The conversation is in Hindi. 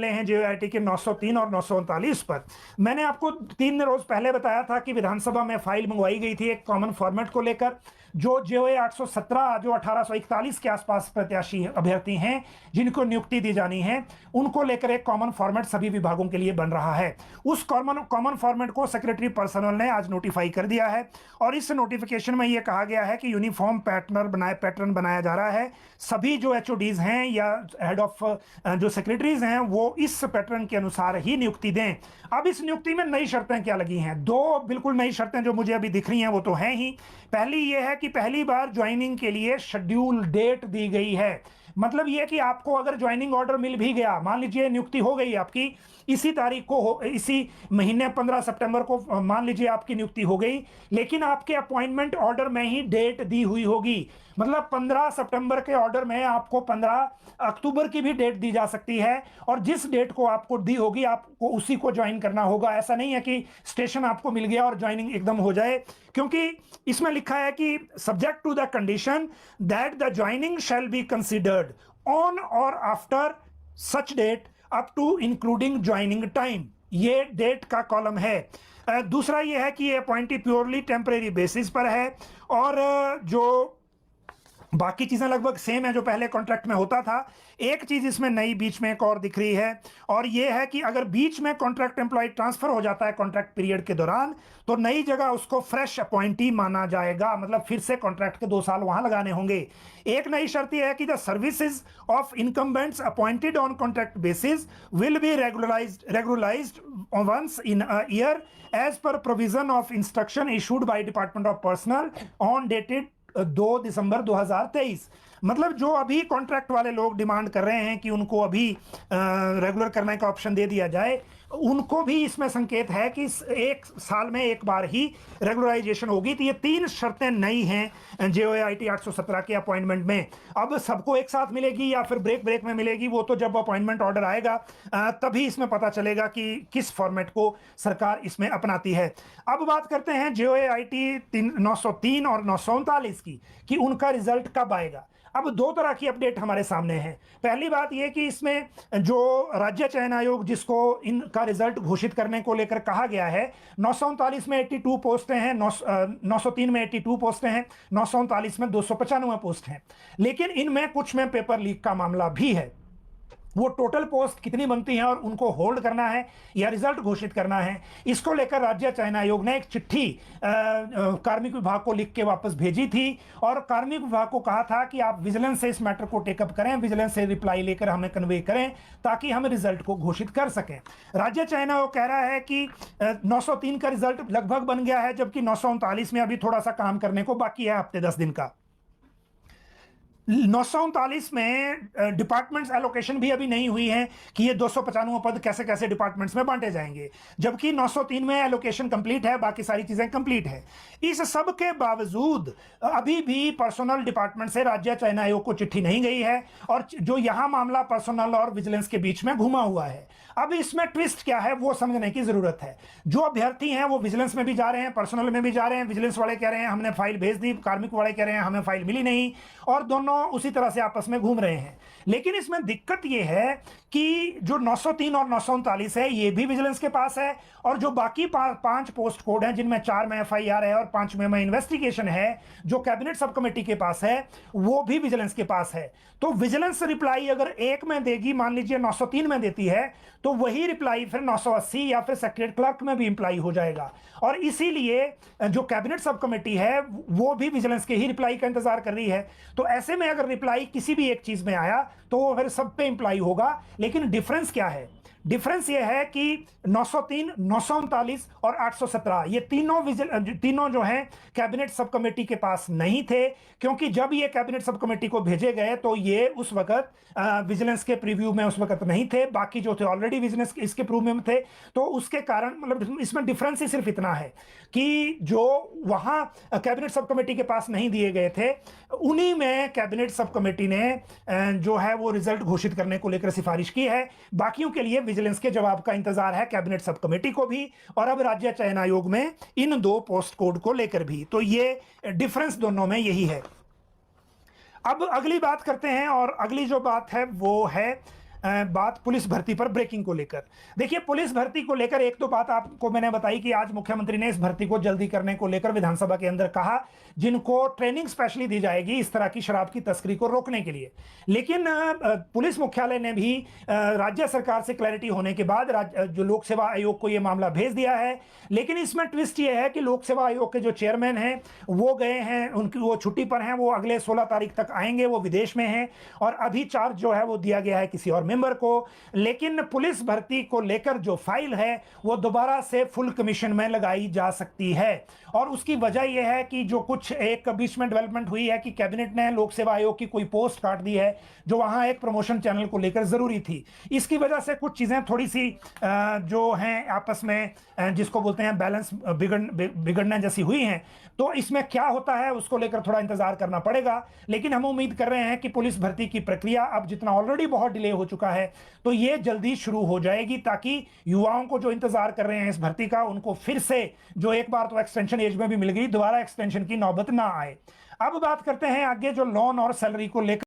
हैं जेओआईटी के 903 और 939 पर। मैंने आपको 3 रोज पहले बताया था कि विधानसभा में फाइल मंगवाई गई थी एक कॉमन फॉर्मेट को लेकर, जो जेओए 817 जो 1841 के आसपास प्रत्याशी अभ्यर्थी हैं जिनको नियुक्ति दी जानी है, उनको लेकर एक कॉमन फॉर्मेट सभी विभागों के लिए बन रहा है। उस कॉमन फॉर्मेट को सेक्रेटरी पर्सनल ने आज नोटिफाई कर दिया है और इस नोटिफिकेशन में यह कहा गया है कि यूनिफॉर्म पैटर्न बनाया जा रहा है। सभी जो एचओडीज हैं या हेड ऑफ जो सेक्रेटरीज हैं वो इस पैटर्न के अनुसार ही नियुक्ति दें। अब इस नियुक्ति में नई शर्तें क्या लगी हैं? दो बिल्कुल नई शर्तें जो मुझे अभी दिख रही हैं वो तो हैं ही। पहली ये है कि पहली बार ज्वाइनिंग के लिए शेड्यूल डेट दी गई है। मतलब यह कि आपको अगर ज्वाइनिंग ऑर्डर मिल भी गया, मान लीजिए नियुक्ति हो गई आपकी इसी तारीख को, इसी महीने 15 सितंबर को मान लीजिए आपकी नियुक्ति हो गई, लेकिन आपके अपॉइंटमेंट ऑर्डर में ही डेट दी हुई होगी। मतलब 15 सितंबर के ऑर्डर में आपको 15 अक्टूबर की भी डेट दी जा सकती है और जिस डेट को आपको दी होगी आपको उसी को ज्वाइन करना होगा। ऐसा नहीं है कि स्टेशन आपको मिल गया और ज्वाइनिंग एकदम हो जाए, क्योंकि इसमें लिखा है कि subject to the condition that the joining shall be considered on or after such date up to including joining time. ये डेट का कॉलम है। दूसरा ये है कि ये अपॉइंटी प्योरली टेम्परेरी बेसिस पर है और जो बाकी चीजें लगभग सेम है जो पहले कॉन्ट्रैक्ट में होता था। एक चीज इसमें नई बीच में एक और दिख रही है और ये है कि अगर बीच में कॉन्ट्रैक्ट एम्प्लॉय ट्रांसफर हो जाता है कॉन्ट्रैक्ट पीरियड के दौरान, तो नई जगह उसको फ्रेश अपॉइंटी माना जाएगा। मतलब फिर से कॉन्ट्रैक्ट के 2 साल वहां लगाने होंगे। एक नई शर्त यह है कि the services of incumbents appointed on contract basis will be regularized once in a year as per provision of instruction issued by department of personnel on dated 2 December 2023। मतलब जो अभी कॉन्ट्रैक्ट वाले लोग डिमांड कर रहे हैं कि उनको अभी रेगुलर करने का ऑप्शन दे दिया जाए, उनको भी इसमें संकेत है कि 1 साल में एक बार ही रेगुलराइजेशन होगी। तो ये 3 शर्तें नई हैं जेओआईटी 817 के अपॉइंटमेंट में। अब सबको एक साथ मिलेगी या फिर ब्रेक में मिलेगी, वो तो जब अपॉइंटमेंट ऑर्डर आएगा तभी इसमें पता चलेगा कि किस फॉर्मेट को सरकार इसमें अपनाती है। अब बात करते हैं जेओआईटी 903 और 939 की कि उनका रिजल्ट कब आएगा। अब 2 तरह की अपडेट हमारे सामने है। पहली बात यह कि इसमें जो राज्य चयन आयोग जिसको इनका रिजल्ट घोषित करने को लेकर कहा गया है, 939 में 82 पोस्टें हैं, 903 में 82 पोस्टें हैं, 939 में 295 पोस्ट हैं। लेकिन इनमें कुछ में पेपर लीक का मामला भी है। वो टोटल पोस्ट कितनी बनती हैं और उनको होल्ड करना है या रिजल्ट घोषित करना है, इसको लेकर राज्य चयन आयोग ने एक चिट्ठी कार्मिक विभाग को लिख के वापस भेजी थी और कार्मिक विभाग को कहा था कि आप विजिलेंस से इस मैटर को टेकअप करें, विजिलेंस से रिप्लाई लेकर हमें कन्वे करें ताकि हम रिजल्ट को घोषित कर सकें। राज्य चयन आयोग कह रहा है कि 903 का रिजल्ट लगभग बन गया है, जबकि 939 में अभी थोड़ा सा काम करने को बाकी है, हफ्ते 10 दिन का। 939 में डिपार्टमेंट्स एलोकेशन भी अभी नहीं हुई है कि ये 295 पद कैसे कैसे डिपार्टमेंट्स में बांटे जाएंगे, जबकि 903 में एलोकेशन कंप्लीट है, बाकी सारी चीजें कंप्लीट है। इस सब के बावजूद अभी भी पर्सनल डिपार्टमेंट से राज्य चयन आयोग को चिट्ठी नहीं गई है और जो यहां मामला पर्सनल और विजिलेंस के बीच में घुमा हुआ है। अब इसमें ट्विस्ट क्या है वो समझने की जरूरत है। जो अभ्यर्थी हैं वो विजिलेंस में भी जा रहे हैं, पर्सनल में भी जा रहे हैं। विजिलेंस वाले कह रहे हैं हमने फाइल भेज दी, कार्मिक वाले कह रहे हैं हमें फाइल मिली नहीं, और दोनों उसी तरह से आपस में घूम रहे हैं। लेकिन इसमें दिक्कत यह है कि जो 903 और 939 है ये भी विजिलेंस के पास है और जो बाकी 5 पोस्ट कोड हैं जिनमें 4 में एफआईआर है और 5 में इन्वेस्टिगेशन है, जो कैबिनेट सब कमेटी के पास है, वो भी विजिलेंस के पास है। तो विजिलेंस रिप्लाई अगर एक में देगी, मान लीजिए 903 में देती है, तो वही रिप्लाई फिर 980 या फिर सेक्रेटरी क्लर्क में भी इंप्लाई हो जाएगा। और इसीलिए जो कैबिनेट सब कमेटी है वो भी विजिलेंस के ही रिप्लाई का इंतजार कर रही है। तो ऐसे में अगर रिप्लाई किसी भी एक चीज में आया तो वो फिर सब पे इंप्लाई होगा। लेकिन डिफरेंस क्या है? डिफरेंस यह है कि 903, 939 और 817 ये तीनों जो हैं कैबिनेट सब कमेटी के पास नहीं थे, क्योंकि जब ये कैबिनेट सब कमेटी को भेजे गए तो ये उस वक्त विजिलेंस के प्रीव्यू में उस वक्त नहीं थे, बाकी जो थे ऑलरेडी विजिलेंस इसके प्रीव्यू में थे। तो उसके कारण मतलब इसमें डिफरेंस ही सिर्फ इतना है कि जो वहां कैबिनेट सब कमेटी के पास नहीं दिए गए थे, उन्हीं में कैबिनेट सब कमेटी ने जो है वो रिजल्ट घोषित करने को लेकर सिफारिश की है। बाकियों के लिए विजिलेंस के जवाब का इंतजार है कैबिनेट सब कमेटी को भी और अब राज्य चयन आयोग में इन 2 पोस्ट कोड को लेकर भी। तो ये डिफरेंस दोनों में यही है। अब अगली बात करते हैं और अगली जो बात है वो है बात पुलिस भर्ती पर ब्रेकिंग को लेकर। देखिए, पुलिस भर्ती को लेकर एक तो बात आपको मैंने बताई कि आज मुख्यमंत्री ने इस भर्ती को जल्दी करने को लेकर विधानसभा के अंदर कहा, जिनको ट्रेनिंग स्पेशली दी जाएगी इस तरह की शराब की तस्करी को रोकने के लिए। लेकिन पुलिस मुख्यालय ने भी राज्य सरकार से क्लैरिटी होने के बाद जो लोक सेवा आयोग को यह मामला भेज दिया है। लेकिन इसमें ट्विस्ट यह है कि लोक सेवा आयोग के जो चेयरमैन हैं वो गए हैं, उनकी वो छुट्टी पर हैं, वो अगले 16 तारीख तक आएंगे, वो विदेश में हैं, और अभी चार्ज जो है वो दिया गया है किसी और मेंबर को। लेकिन पुलिस भर्ती को लेकर जो फाइल है वो दोबारा से फुल कमीशन में लगाई जा सकती है, और उसकी वजह यह है कि जो कुछ एक बीच में डेवलपमेंट हुई है कि कैबिनेट ने लोक सेवा आयोग की कोई पोस्ट काट दी है जो वहां एक प्रमोशन चैनल को लेकर जरूरी थी। इसकी वजह से कुछ चीजें थोड़ी सी जो हैं आपस में जिसको बोलते हैं बैलेंस बिगड़ने जैसी हुई हैं। तो इसमें क्या होता है उसको लेकर थोड़ा इंतजार करना पड़ेगा। लेकिन हम उम्मीद कर रहे हैं कि पुलिस भर्ती की प्रक्रिया अब जितना ऑलरेडी बहुत डिले हो चुका है तो ये जल्दी शुरू हो जाएगी, ताकि युवाओं को जो इंतजार कर रहे हैं इस भर्ती का, उनको फिर से जो एक बार तो एक्सटेंशन एज में भी मिल गई, दोबारा एक्सटेंशन की नौबत ना आए। अब बात करते हैं आगे जो लोन और सैलरी को लेकर